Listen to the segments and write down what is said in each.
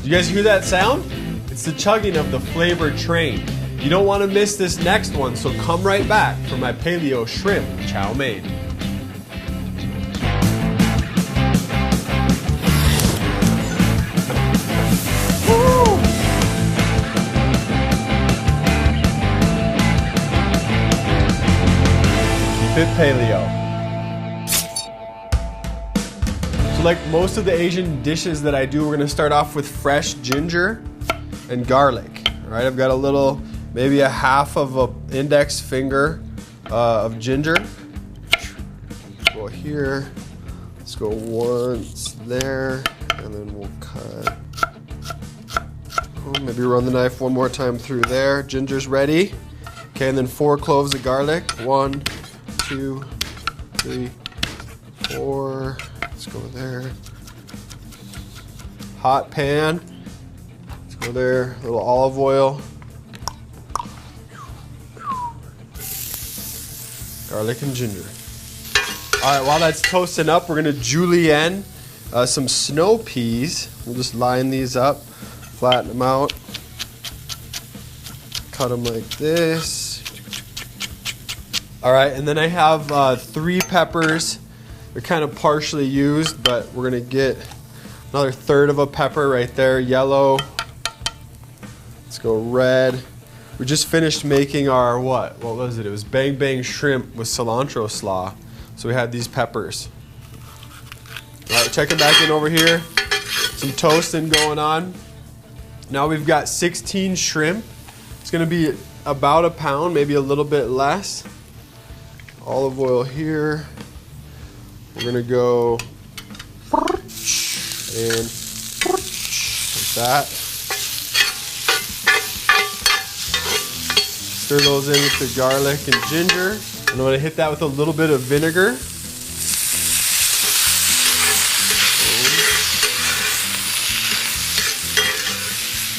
Do you guys hear that sound? It's the chugging of the flavor train. You don't want to miss this next one, so come right back for my paleo shrimp chow mein. Keep it paleo. So like most of the Asian dishes that I do, we're gonna start off with fresh ginger and garlic. All right, I've got a little, maybe a half of an index finger of ginger. Go here, let's go once there, and then we'll cut. Oh, maybe run the knife one more time through there. Ginger's ready. Okay, and then 4 cloves of garlic. 1, 2, 3, 4. Let's go there. Hot pan. Let's go there. A little olive oil. Garlic and ginger. All right, while that's toasting up, we're gonna julienne some snow peas. We'll just line these up, flatten them out, cut them like this. All right, and then I have 3 peppers. They're kind of partially used, but we're gonna get another 1/3 of a pepper right there, yellow. Let's go red. We just finished making our what was it? It was bang bang shrimp with cilantro slaw. So we had these peppers. All right, check it back in over here. Some toasting going on. Now we've got 16 shrimp. It's gonna be about a pound, maybe a little bit less. Olive oil here. We're gonna go and like that. Stir those in with the garlic and ginger. And I'm gonna hit that with a little bit of vinegar.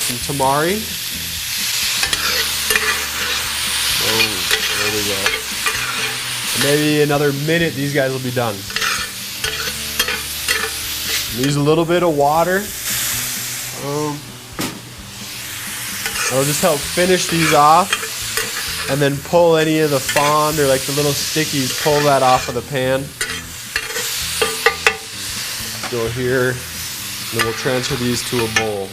Some tamari. Oh, there we go. And maybe another minute, these guys will be done. Use a little bit of water. That'll just help finish these off, and then pull any of the fond or like the little stickies, pull that off of the pan. Go here, and then we'll transfer these to a bowl.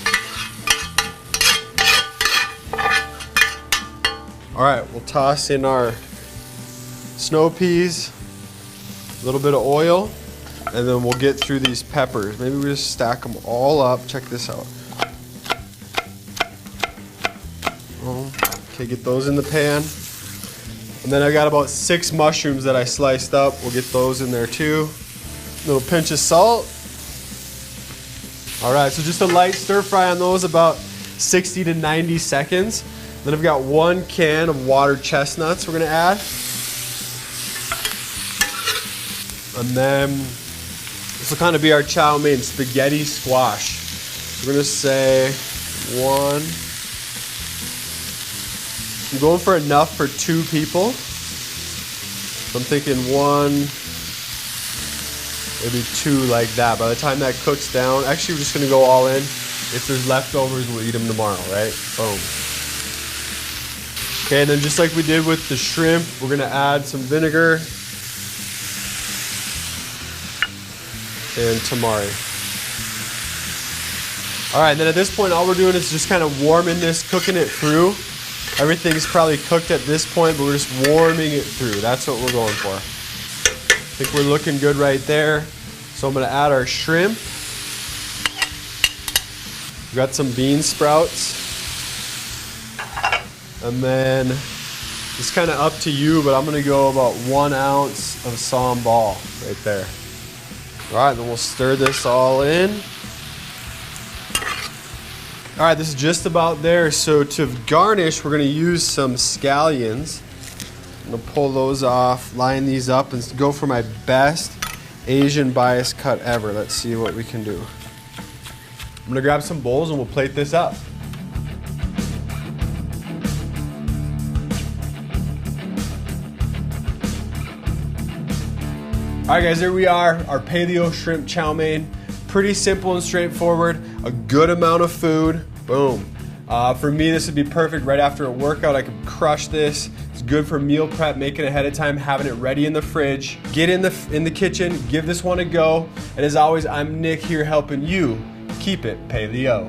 All right, we'll toss in our snow peas, a little bit of oil, and then we'll get through these peppers. Maybe we just stack them all up. Check this out. Okay, get those in the pan. And then I got about 6 mushrooms that I sliced up. We'll get those in there too. A little pinch of salt. All right, so just a light stir fry on those, about 60 to 90 seconds. Then I've got 1 can of watered chestnuts we're gonna add. And then this will kind of be our chow mein, spaghetti squash. We're gonna say 1. I'm going for enough for 2 people. So I'm thinking 1, maybe 2 like that. By the time that cooks down, actually we're just gonna go all in. If there's leftovers, we'll eat them tomorrow, right? Boom. Okay, and then just like we did with the shrimp, we're gonna add some vinegar and tamari. All right, and then at this point, all we're doing is just kind of warming this, cooking it through. Everything's probably cooked at this point, but we're just warming it through. That's what we're going for. I think we're looking good right there. So I'm gonna add our shrimp. We've got some bean sprouts. And then it's kind of up to you, but I'm gonna go about 1 ounce of sambal right there. All right, then we'll stir this all in. All right, this is just about there. So to garnish, we're gonna use some scallions. I'm gonna pull those off, line these up, and go for my best Asian bias cut ever. Let's see what we can do. I'm gonna grab some bowls and we'll plate this up. All right, guys, here we are, our paleo shrimp chow mein. Pretty simple and straightforward. A good amount of food. Boom. For me, this would be perfect right after a workout. I could crush this. It's good for meal prep, making it ahead of time, having it ready in the fridge. Get in the kitchen, give this one a go. And as always, I'm Nick here helping you keep it paleo.